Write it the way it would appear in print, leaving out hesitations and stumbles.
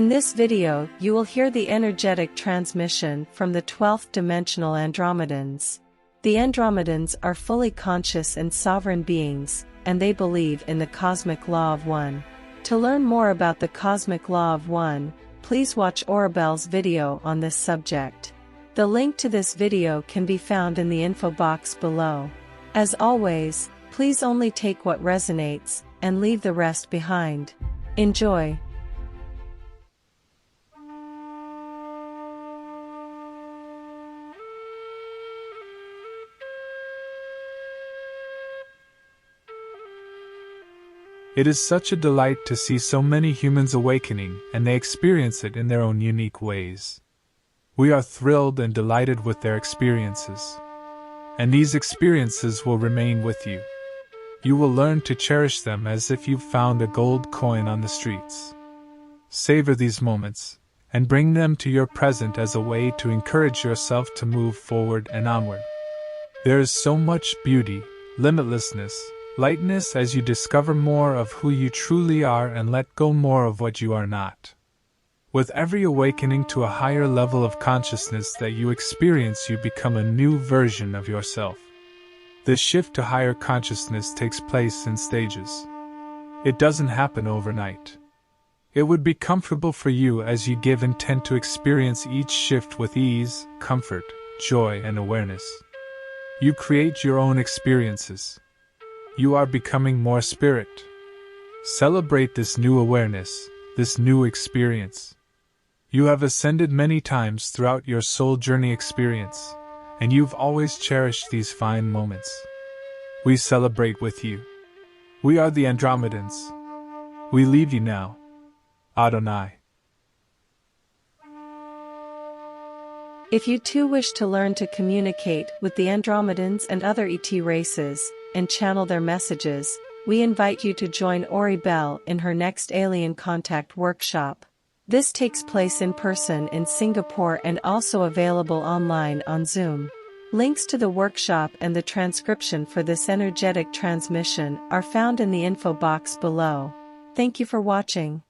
In this video, you will hear the energetic transmission from the 12th dimensional Andromedans. The Andromedans are fully conscious and sovereign beings, and they believe in the cosmic law of one. To learn more about the cosmic law of one, please watch Oribel's video on this subject. The link to this video can be found in the info box below. As always, please only take what resonates, and leave the rest behind. Enjoy. It is such a delight to see so many humans awakening, and they experience it in their own unique ways. We are thrilled and delighted with their experiences. And these experiences will remain with you. You will learn to cherish them as if you found a gold coin on the streets. Savor these moments, and bring them to your present as a way to encourage yourself to move forward and onward. There is so much beauty, limitlessness, lightness as you discover more of who you truly are and let go more of what you are not. With every awakening to a higher level of consciousness that you experience, you become a new version of yourself. This shift to higher consciousness takes place in stages. It doesn't happen overnight. It would be comfortable for you as you give intent to experience each shift with ease, comfort, joy, and awareness. You create your own experiences. You are becoming more spirit. Celebrate this new awareness, this new experience. You have ascended many times throughout your soul journey experience, and you've always cherished these fine moments. We celebrate with you. We are the Andromedans. We leave you now. Adonai. If you too wish to learn to communicate with the Andromedans and other ET races, and channel their messages, we invite you to join Oribel in her next Alien Contact workshop. This takes place in person in Singapore and also available online on Zoom. Links to the workshop and the transcription for this energetic transmission are found in the info box below. Thank you for watching.